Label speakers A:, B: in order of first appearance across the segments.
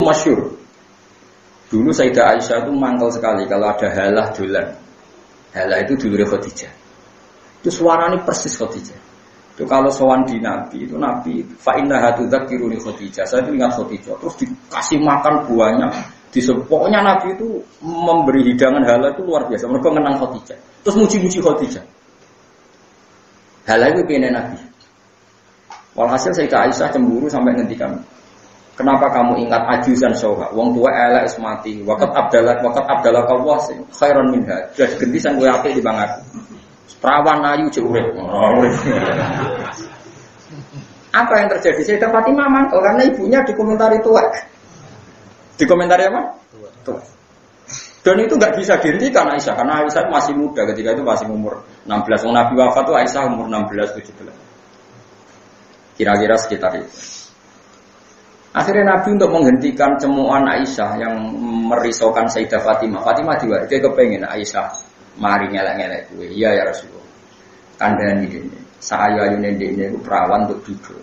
A: masyhur. Dulu Sayyidah Aisyah itu mangkal sekali kalau ada halah dolan. Halah itu dulu Khadijah. Itu suaranya persis Khadijah. Itu kalau sowan di Nabi, itu Nabi fa innaha tudzakiruni Khadijah. Saya itu ingat Khadijah. Terus dikasih makan buahnya. Pokoknya Nabi itu memberi hidangan halah itu luar biasa. Mereka mengenang Khadijah. Terus muji-muji Khadijah. Halah itu pengen Nabi. Walhasil Sayyidah Aisyah cemburu sampai ngendikan, kenapa kamu ingat ajusan syauha? Wong tua elek is mati. Waqat abdalak Allah khairan minha. Sudah digentisan kowe apik di bang aku. Perawan ayu cek urip. Apa yang terjadi? Sayyidah Fatimah mangkel karena ibunya dikomentari tua. Dikomentari apa? Tua. Dan itu enggak bisa dihentikan Aisyah karena Aisyah masih muda ketika itu masih umur 16. Wong Nabi wafat itu Aisyah umur 16 17. Kira-kira sekitar itu. Akhirnya Nabi untuk menghentikan cemuan Aisyah yang merisaukan Sayyidah Fatimah. Fatimah juga dia kepengen Aisyah mari ngelak-ngelak gue. Iya ya Rasulullah. Kandhani dene. Sayu-ayune dene iku perawan untuk duduk.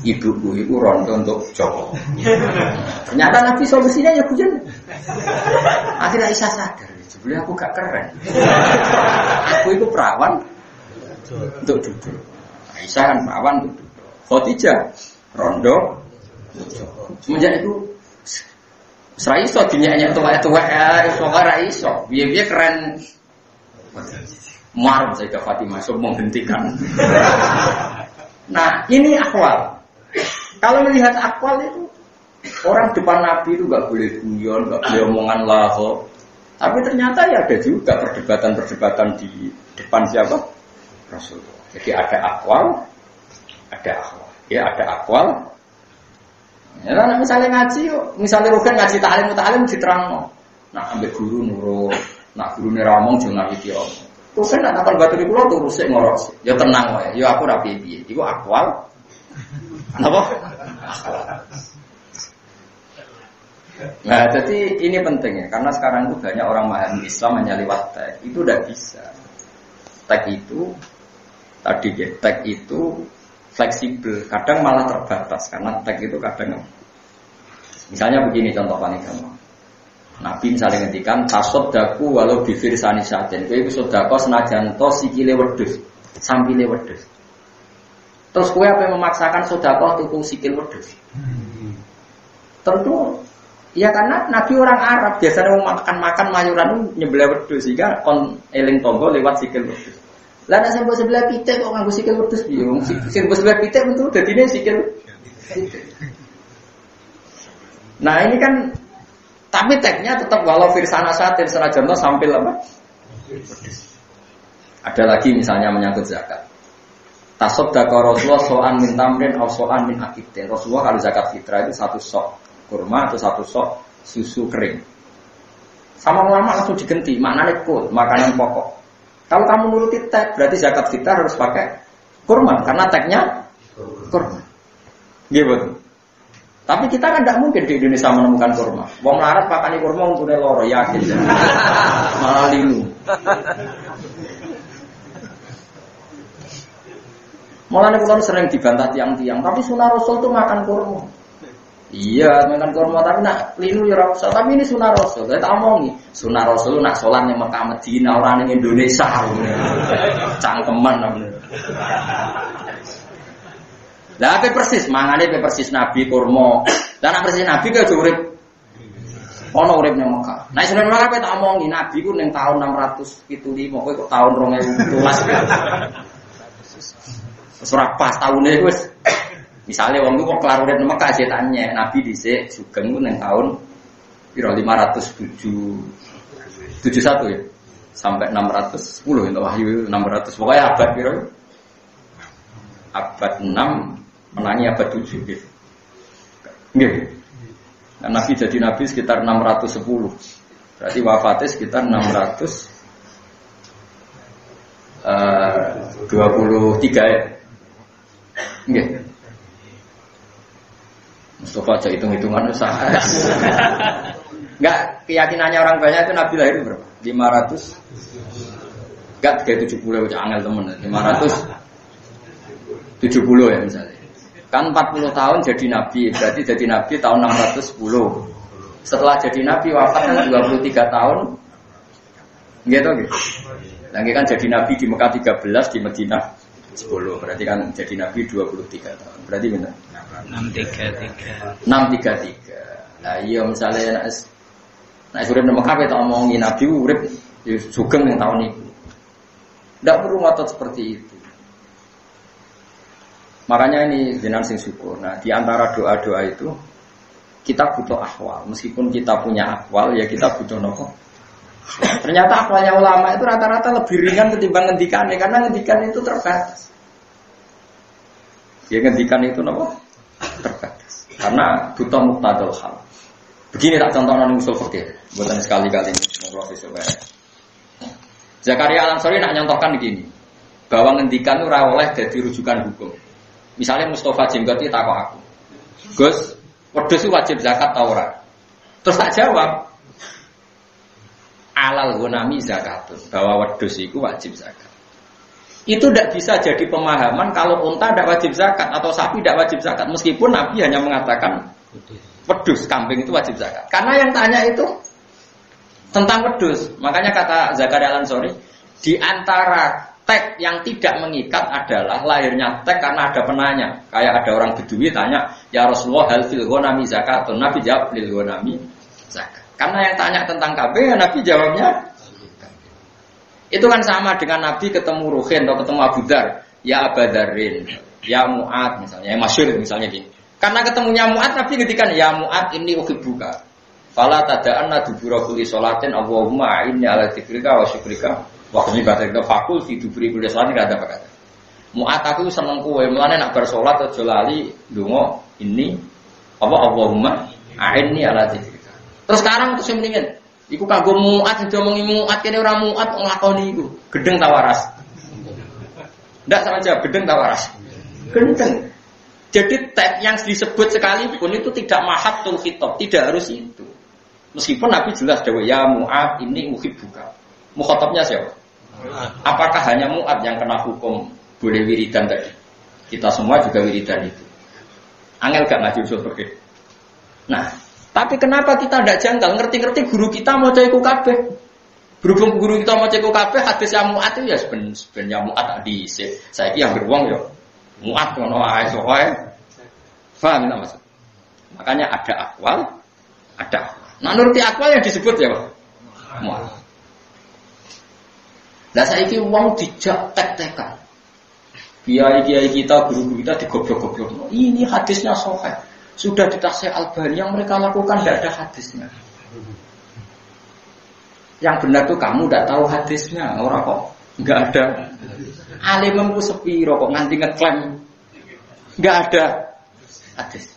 A: Ibuku itu rondo untuk Joko. Ternyata Nabi solusinya ya hujan. Akhirnya Aisyah sadar. Sebenarnya aku gak keren. Aku itu perawan untuk duduk. Aisyah kan perawan untuk duduk. Khadijah rondo. Semenjak itu Raiso dinyanyi tua-tua Raiso biar keren. Marah Sayyidah Fatimah so menghentikan. Nah ini akwal. Kalau melihat akwal itu orang depan Nabi itu gak boleh guyon, gak boleh omongan laho. Tapi ternyata ya ada juga perdebatan-perdebatan di depan siapa? Rasulullah. Jadi ada akwal, ada akwal. Ya ada akwal. Ya kan misalnya ngaji, misalnya Rugen ngaji ta'lim diterangno. Nah ambil guru nurut, nak guru neramong jangan iki om. Rugen nak nakal batu di pulau terus sik ngoros. Ya tenang wae. Ya aku ra piye-piye. Iku akwal. Napa? Nah, jadi ini pentingnya karena sekarang itu banyak orang memahami Islam hanya lewat teks. Itu tidak bisa. Teks itu tadi ya, teks itu fleksibel, kadang malah terbatas karena teks itu kadang misalnya begini contoh paling gampang. Nabi misalnya ngendikan tasaddaku walau bifirsani sajen. Kowe iku sedekah senajan to sikile wedhus, sampile wedhus. Terus kowe apa yang memaksakan sedekah tuku sikil wedhus? Tentu ya karena Nabi orang Arab biasanya mau makan mayuran nyebelah wedhus sehingga kon eling tonggo lewat sikil wedhus. Lah nek sampe sebelah pitik kok nganggo sikil wedhus piye? Wong sikil sebelah pitik tentu dadine sikil. Nah, ini kan tapi teksnya tetap walau firsana satir senajan to sampil apa? Ada lagi misalnya menyangkut zakat. Tasaddaqa Rasulullah so'an min tamrin aw so'an min aqiqah. Rasulullah kalau zakat fitrah itu satu sok kurma atau satu sok susu kering. Sama ulama langsung diganti, maknanya kul, makanan pokok. Kalau kamu nuruti teks, berarti zakat fitrah harus pakai kurma karena teksnya kurma. Gitu. Tapi kita kan tidak mungkin di Indonesia menemukan kurma. Wong larat pakani kurma untune loro yakin. Malah linu. Mulane kula sering dibantah tiang-tiang, tapi sunah Rasul tuh makan kurma. Iya, makan kurma tapi nak linu ya ora usah. Tapi ini sunah Rasul. Saya tak omongi, sunah Rasul nak salat ning Mekah Madinah ora ning Indonesia. Cangkeman namanya. Lah ape persis mangane ape persis Nabi kurma. Lah nek persis Nabi ke urip ono urip ning Mekah. Nah sebenarnya Mekah ape tak omongi Nabi ku ning tahun 675 kowe kok tahun 2017. Ora pas taune wis. Misale wong ku kok kelar urip ning Mekah cetane Nabi dhisik sugeng ku ning tahun piro 571 ya. Sampai 610 itu wahyu 600. Pokoknya abad piro? Abad 6 menangi abad 7 gitu. Nggih. Nah, Nabi jadi nabi sekitar 610. Berarti wafatnya sekitar 623 ya. Nggih. Mustafa aja hitung-hitungan usah. Enggak, keyakinannya orang banyak itu Nabi lahir berapa? 500. Enggak 370 udah angel temen. 570 ya misalnya. Kan 40 tahun jadi nabi, berarti jadi nabi tahun 610. Setelah jadi nabi wafat kan 23 tahun. Gitu. Lagi kan jadi nabi di Mekah 13, di Madinah 10. Berarti kan jadi nabi 23 tahun. Berarti benar.
B: 633.
A: Nah, iya misalnya nek urip nang Mekah tak omongi nabi urip ya sugeng ning tahun itu. Tidak perlu ngotot seperti itu. Makanya ini jenengan sing syukur. Nah, di antara doa-doa itu kita butuh akwal. Meskipun kita punya akwal, ya kita butuh nopo. Ternyata akwalnya ulama itu rata-rata lebih ringan ketimbang ngendikan, karena ngendikan itu terbatas. Ya ngendikan itu nopo terbatas. Karena butuh muqtadal hal. Begini tak contoh nang usul fikih. Bukan sekali-kali ngobrol supaya. Zakaria Al-Ansari nak nyontohkan begini, bahwa ngendikan itu ora oleh dadi rujukan hukum. Misalnya Mustafa Jenggot itu takut aku, Gus, wedhus itu wajib zakat tau ora? Terus tak jawab, alal ghanami zakatun, bahwa wedhus itu wajib zakat. Itu tidak bisa jadi pemahaman kalau unta tidak wajib zakat atau sapi tidak wajib zakat, meskipun Nabi hanya mengatakan wedhus, kambing itu wajib zakat. Karena yang tanya itu tentang wedhus. Makanya kata Zakaria Al-Ansari, di antara teks yang tidak mengikat adalah lahirnya teks karena ada penanya. Kayak ada orang Bedui tanya, ya Rasulullah hal fil ghanami zakatun? Nabi jawab lil ghanami zakat. Karena yang tanya tentang kambing, Nabi jawabnya itu kan sama dengan Nabi ketemu Ruhin atau ketemu Abu Dar, ya Abu Darin, ya Mu'ad misalnya, yang masyhur misalnya gini. Karena ketemunya Mu'ad, Nabi ngedikan ya Mu'ad inni uhibbuka. Fala tada'anna dubura kulli sholatin Allahumma a'inni ala dzikrika wa syukrika. Waktu ini kata kita fakul di duburi kuliah sholat ini ada apa kata? Mu'at aku seneng kue, mulanya nak bersolat aja lali dungo ini apa Allahumma a'inni ala dzikrika. Terus sekarang terus yang mendingan, iku kagum Mu'at yang diomongi Mu'at kene ora Mu'at nglakoni iku. Gedeng tawaras. Ndak saja gedeng tawaras. Gedeng. Jadi teks yang disebut sekalipun itu tidak mahatul khitab, tidak harus itu. Meskipun Nabi jelas dawuh ya Mu'at ini uhibbuka. Mukhatabnya siapa? Apakah hanya Mu'ad yang kena hukum boleh wiridan tadi? Kita semua juga wiridan itu. Angel gak ngaji usul fikih. Nah, tapi kenapa kita tidak janggal? Ngerti-ngerti guru kita mau caiku kabeh. Berhubung guru kita mau caiku kabeh, hadis yang Mu'ad itu ya sebenarnya Mu'ad di saya yang beruang ya. Mu'ad ngono ae soe. Paham tak maksud? Makanya ada akwal, ada akwal. Nah, nuruti akwal yang disebut ya, Pak. Mu'ad. Nah saiki wong dijak tek-tekan. Kiai-kiai kita, guru-guru kita digoblok-goblok. Ini hadisnya sahih. Sudah ditaksir Albani, yang mereka lakukan tidak ada hadisnya. Yang benar tuh kamu tidak tahu hadisnya, orang kok nggak ada. Alimmu sepiro kok nganti ngeklaim nggak ada hadis.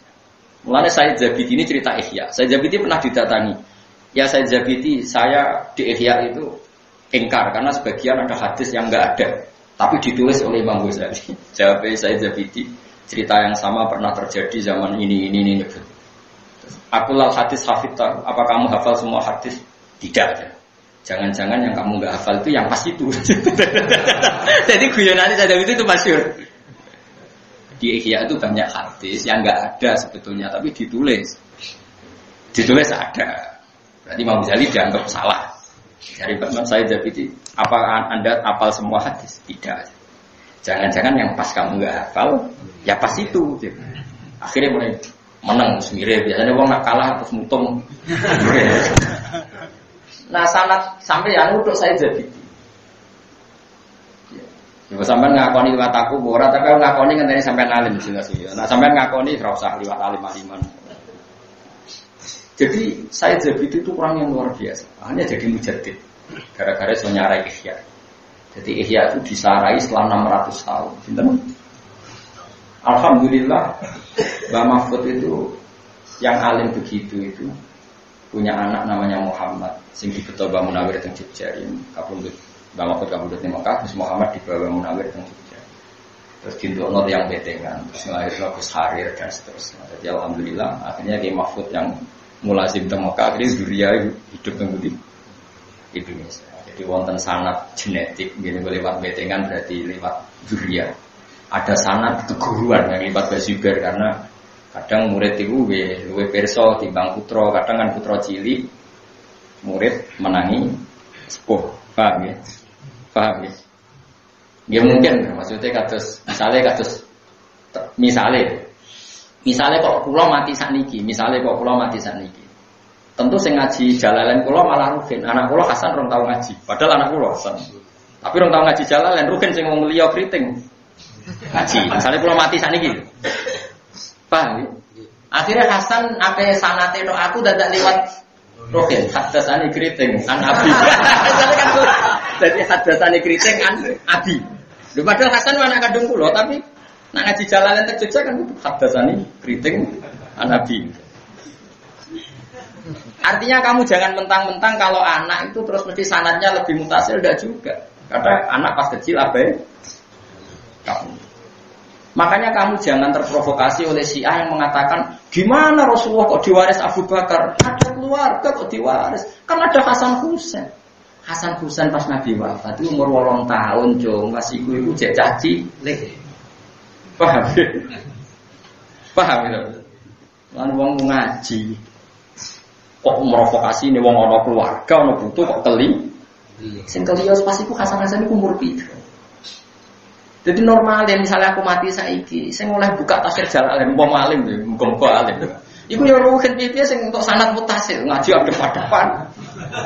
A: Mulanya Said Zabidi ini cerita Ihya. Said Zabidi pernah didatangi. Ya Said Zabidi, saya di Ihya itu ingkar karena sebagian ada hadis yang enggak ada tapi ditulis oleh Imam Ghazali. Jawab Said Zabidi, cerita yang sama pernah terjadi zaman ini nyebut. Aku lal hadis hafidta, apa kamu hafal semua hadis? Tidak. Jangan-jangan yang kamu enggak hafal itu yang pas itu. Jadi guyonan Said Zabidi itu masyhur. Di Ihya itu banyak hadis yang enggak ada sebetulnya tapi ditulis. Ditulis ada. Berarti Imam Ghazali dianggap salah. Dari Imam Said Zabidi, apa Anda hafal semua hadis? Tidak. Jangan-jangan yang pas kamu nggak hafal, ya pas itu. Akhirnya mulai menang, mirip. Biasanya orang nak kalah terus mutung. Nah sanad sampai yang untuk Said Zabidi. Ya, sampai ngakoni liwat aku, borat tapi ngakoni ngenteni sampai alim jelas ya. Nah sampai ngakoni ora usah liwat alim-aliman. Jadi Said Zabidi itu orang yang luar biasa. Hanya jadi mujaddid. Gara-gara so nyarai Ihya. Jadi Ihya itu disarai setelah 600 tahun. Alhamdulillah Mbah Mahfud itu yang alim begitu itu punya anak namanya Muhammad. Sing dibeto Mbah Munawir teng Jogja. Kapundhut Mbah Mahfud kapundhut di Mekah, terus Muhammad dibawa Mbah Munawir teng Jogja. Terus dindokno yang betengan, terus lahirno Gus Harir dan seterusnya. Jadi alhamdulillah akhirnya Ki Mahfud yang mulazim teng Mekah akhirnya zuriya hidup teng Indonesia. Jadi wonten sanad genetik ngene lewat betengan berarti lewat zuriya. ada sanad keguruan yang lipat Basyubar karena kadang murid itu luwe pirsa timbang putra, kadang kan putra cilik murid menangi sepuh. Paham ya? Paham ya? Ya mungkin maksudnya kados misalnya kok kula mati sakniki, tentu sing ngaji Jalalain kula malah Ruhin. Anak kula Hasan rong tau ngaji, padahal anak kula Hasan. Tapi rong tau ngaji Jalalain, Ruhin sing wong liya kriting ngaji. Misalnya kula mati sakniki. Paham ya? Akhirnya Hasan ape sanate tok aku dadak liwat Ruhin, hadasane kriting an Abi. Kan jadi hadasane kriting an Abi. Lho padahal Hasan anak kandung kula, tapi nak ngaji Jalalain tek Jogja kan hadasane kriting an Abi. Artinya kamu jangan mentang-mentang kalau anak itu terus mesti sanadnya lebih mutasil, enggak juga. Karena anak pas kecil abai kamu. Makanya kamu jangan terprovokasi oleh Syiah yang mengatakan gimana Rasulullah kok diwaris Abu Bakar? Ada keluarga kok diwaris? Kan ada Hasan Husain. Hasan Husain pas Nabi wafat itu umur 8 tahun, jong masih iku cek caci. Paham? Paham itu? Lan wong ngaji kok merovokasi nih wong ana keluarga ana butuh kok keli. Sing kelios pas iku Hasan iku umur piro. Jadi normal ya misalnya aku mati saiki, sing oleh buka tafsir Jalalain umpama alim ya, muga-muga alim. Iku ya ruhin piye sing untuk sanad mutasil, ngaji ade depan.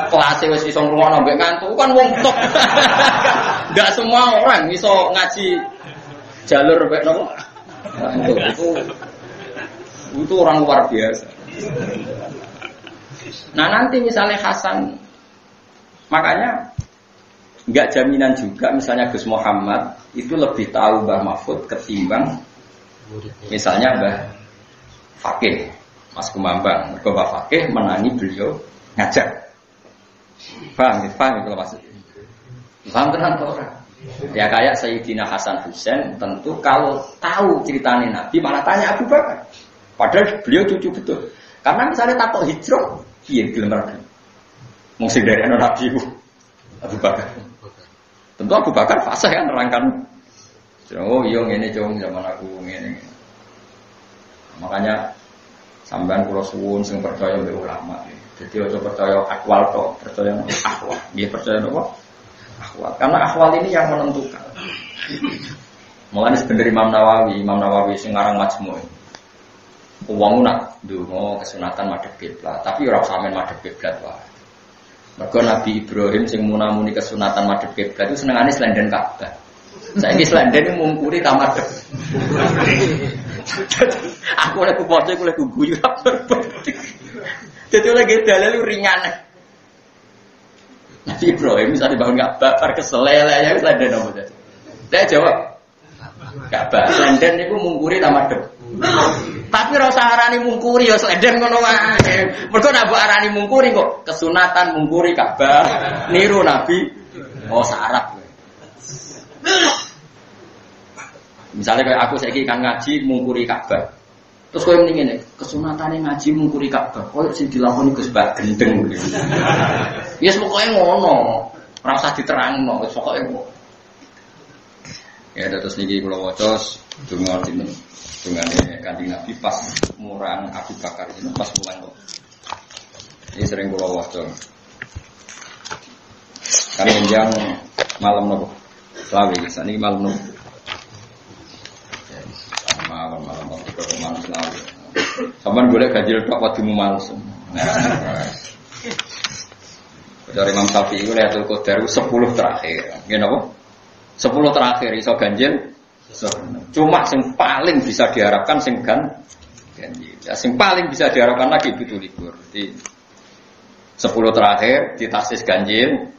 A: Kelas wis iso ngrungokno mbek ngantuk kan wong top. Enggak semua orang iso ngaji jalur mbek napa. Itu orang luar biasa. Nah nanti misalnya Hasan, makanya enggak jaminan juga misalnya Gus Muhammad itu lebih tahu Mbah Mahfud ketimbang misalnya Mbah Fakih, Mas Kumambang. Mergo Mbah Fakih menangi beliau ngajar. Paham itu maksudnya. Paham tenan to ora? Ya kayak Sayyidina Hasan Husain tentu kalau tahu ceritanya Nabi malah tanya Abu Bakar. Padahal beliau cucu betul. Karena misalnya takut hijrah, piye gelem ra. Mung sing dari anak Nabi Abu Bakar. Tentu Abu Bakar fasih kan nerangkan. Oh iya ngene cung zaman aku ngene. Makanya sampean kula suwun sing percaya mbek ulama. Jadi aja percaya akwal tok, percaya akwal. Nggih percaya napa? Akwal. Karena akwal ini yang menentukan. Mulane sebenarnya Imam Nawawi sing ngarang Majmu'. Wong nak ndonga kesunatan madhep kiblat, tapi ora usah men madhep kiblat wae. Mergo Nabi Ibrahim sing munamuni kesunatan madhep kiblat itu senengane slenden Ka'bah. Saiki slenden mungkuri ta madhep. Aku oleh kupoce aku oleh guyu. Dadi oleh dalil ringan. Nabi Ibrahim bisa dibangun Ka'bah par keselele ya slenden apa tadi. Saya jawab Ka'bah slenden niku mungkuri ta madhep. Tapi ora usah arani mungkuri ya slenden ngono wae. Mergo nek mbok arani mungkuri kok kesunatan mungkuri Ka'bah, niru Nabi. Oh, sarap. Misalnya kayak aku saiki kan ngaji mungkuri Ka'bah. Terus koyo ngene, kesunatane ngaji mungkuri Ka'bah. Koyo sing dilakoni Gus Bak gendeng. Ya pokoke ngono. Ora usah diterangno, wis pokoke ngono. Ya terus niki kula waca donga dinten. Dungane Kanjeng Nabi pas murang Abu Bakar itu pas mulang kok. Ini sering kula waca. Kami yang malam nopo. Slawi sakniki malam nopo. Malam kok malam slawi. Sampeyan golek ganjil tok wadumu males. Dari Imam Syafi'i itu Lailatul Qadar 10 terakhir. Nggih napa? 10 terakhir iso ganjil. Cuma yang paling bisa diharapkan sing ganjil. Ya, sing paling bisa diharapkan lagi itu libur. Jadi 10 terakhir ditaksis ganjil.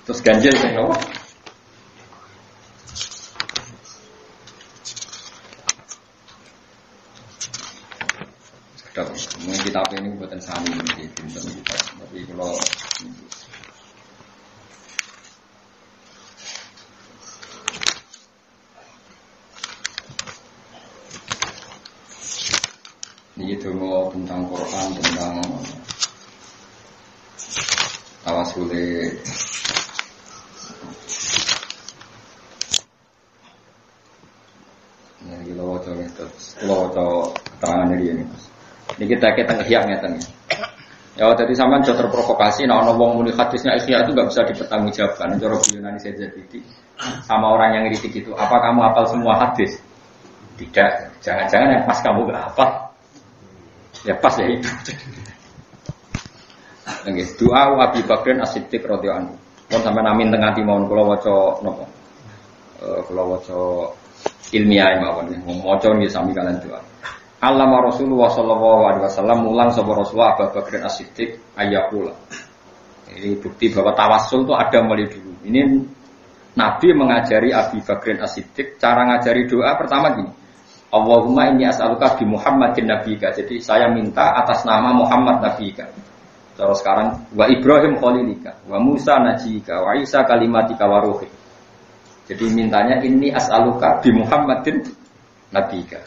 A: Terus ganjil sing apa? Mungkin kitab ini buatan sami di pinter kita. Tapi kalau ini donga tentang Quran, tentang tawassul. Kalau keterangan ini. Ini kita ngehyak ngeten. Ya jadi sampean jauh terprovokasi, nah ono wong muni hadisnya Ihya itu nggak bisa dipertanggungjawabkan. Cara Yunani saja sama orang yang ngiritik itu. Apa kamu hafal semua hadis? Tidak. Jangan-jangan yang pas kamu nggak hafal. Ya pas ya itu. Oke, doa Abi Bakrin As-Siddiq radhiyallahu anhu. Pun sampean amin tengah timon kula waca napa? Kula waca ilmiah mawon. Maca nggih sami kalian doa. Allama Rasulullah sallallahu alaihi wasallam mulang sapa Rasulullah Abu Bakrin As-Siddiq ayyakula. Ini bukti bahwa tawassul itu ada mulai dulu. Ini Nabi mengajari Abu Bakrin As-Siddiq cara ngajari doa pertama gini. Allahumma inni as'aluka bi Muhammadin nabiyika. Jadi saya minta atas nama Muhammad nabiyika. Terus sekarang wa Ibrahim khalilika, wa Musa najika, wa Isa kalimatika wa ruhik. Jadi mintanya ini as'aluka bi Muhammadin nabiyika.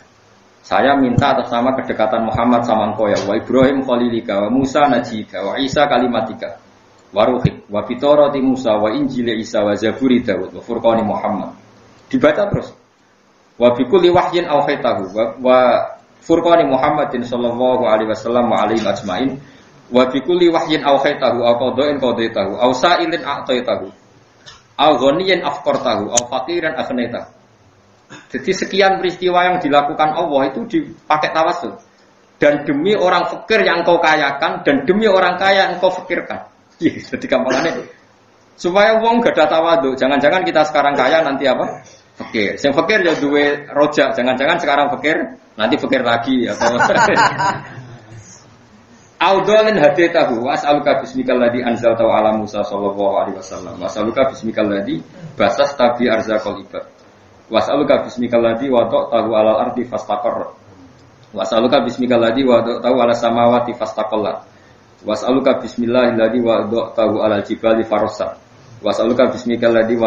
A: Saya minta atas nama kedekatan Muhammad sama engkau ya, wa Ibrahim khalilika, wa Musa najika, wa Isa kalimatika, wa ruhik, wa fitorati Musa, wa Injil Isa, wa Zaburi Dawud, wa Furqani Muhammad. Dibaca terus. Wa bikulli wahyin awhaytahu, wa Furqani Muhammadin sallallahu alaihi wasallam wa alaihi ajmain. Wa bikulli wahyin awhaytahu aw qada'in qadaitahu aw sa'ilin a'taitahu aw ghaniyan afqartahu aw faqiran aghnaytahu. Jadi sekian peristiwa yang dilakukan Allah itu dipakai tawassul. Dan demi orang fakir yang engkau kayakan dan demi orang kaya yang engkau fakirkan. Jadi gampangannya supaya wong gak ada tawadhu. Jangan-jangan kita sekarang kaya nanti apa? Fakir. Yang fakir ya duwe rojak. Jangan-jangan sekarang fakir nanti fakir lagi atau Audolin haditahu was'aluka bismikal ladzi anzalta ala Musa sallallahu alaihi wasallam was'aluka bismikal ladzi basasta bi arzaqal ibad was'aluka bismikal ladzi wada'tahu alal ardi fastaqarra was'aluka bismikal ladzi wada'tahu alas samawati fastaqallat was'aluka bismillahil ladzi wada'tahu alal jibali farasat was'aluka bismikal ladzi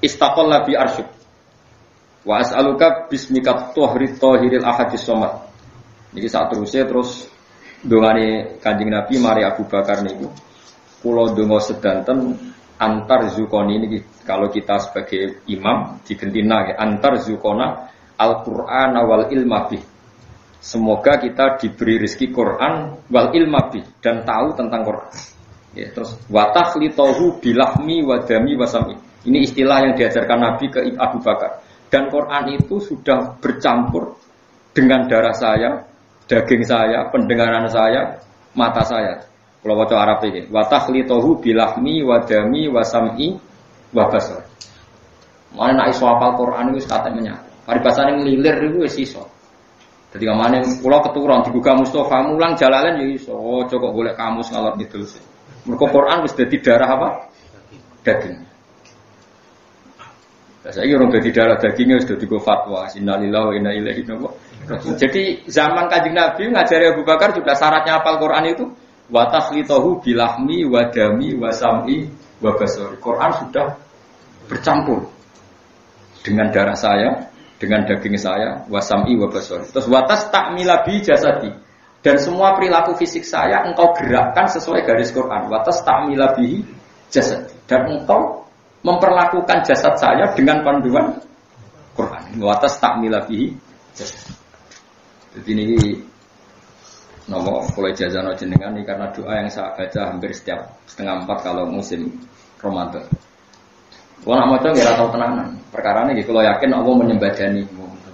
A: istaqalla bi arsyik was'aluka bismikat tahiril ahadis somad. Niki sak terusé terus dongane Kanjeng Nabi mari Abu Bakar niku kula donga sedanten antar zukoni niki kalau kita sebagai imam digentina nggih antar zukona Al-Qur'an wal ilma bih. Semoga kita diberi rezeki Quran wal ilma bih dan tahu tentang Quran. Ya, terus wa takhlitahu bilahmi wa dami wa sam'i. Ini istilah yang diajarkan Nabi ke Abu Bakar. Dan Quran itu sudah bercampur dengan darah saya, daging saya, pendengaran saya, mata saya. Kalau waca Arab ini, wa takhlitahu bilahmi wa dami wa sam'i wa basar. Mana nek iso hafal Quran wis kate menyatu. Paribasane nglilir iku wis iso. Dadi kamane kula keturun digugah Mustofa mulang Jalalain ya iso. Aja kok golek kamus ngalor ngidul. Mergo Quran wis dadi darah apa? Daging. Saya orang dari darah dagingnya sudah digo fatwa. Innalillahi wa inna ilaihi raji'un. Jadi zaman Kanjeng Nabi ngajari Abu Bakar juga syaratnya hafal Quran itu wa takhlitahu bilahmi wa dami wa sam'i wa basari. Quran sudah bercampur dengan darah saya, dengan daging saya, wa sam'i wa basari. Terus wa tastamila bi jasadi. Dan semua perilaku fisik saya engkau gerakkan sesuai garis Quran. Wa tastamila bihi jasadi. Dan engkau memperlakukan jasad saya dengan panduan Quran. Wa tastamila bihi jasad. Jadi ini nomor mulai jazano jenengan ini karena doa yang saya baca hampir setiap 3:30 kalau musim Ramadan. Kalau nak maca nggak tahu tenanan. Perkara ini kalau yakin Allah menyembadani.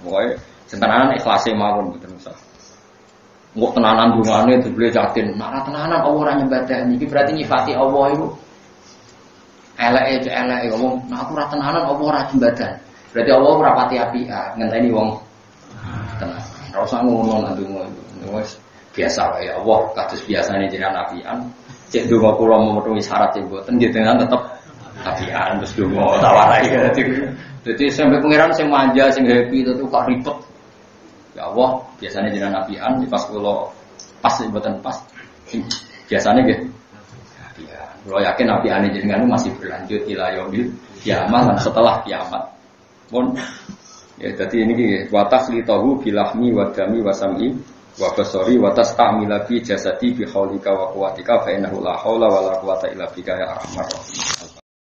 A: Pokoknya tenanan ikhlasnya mawon betul Ustaz. Nggak tenanan dungane itu boleh yakin. Nak tenanan Allah ora nyembadani. Iki berarti nyifati Allah itu eleke ngomong, nah aku ora tenanan apa ora jembatan. Berarti Allah ora pati apian, ngenteni wong tenan. Ora usah ngono nang donga itu. Wis biasa wae Allah kados biasane jenengan apian. Cek donga kula memenuhi syarat e mboten nggih dengan tetep apian terus donga tawarai. Dadi sampe pangeran sing manja sing happy itu kok ribet. Ya Allah, biasane jenengan apian pas kula pas mboten pas. Biasane nggih kalau yakin Nabi Ani jenengan masih berlanjut ila yaumil kiamat dan setelah kiamat. Pun ya jadi ini wa takhlitahu bilahmi wa dami wa sam'i wa basari wa tastamila bi jasadi bi haulika wa quwwatika fa innahu la haula wa la quwwata illa bika ya arhamar rahim.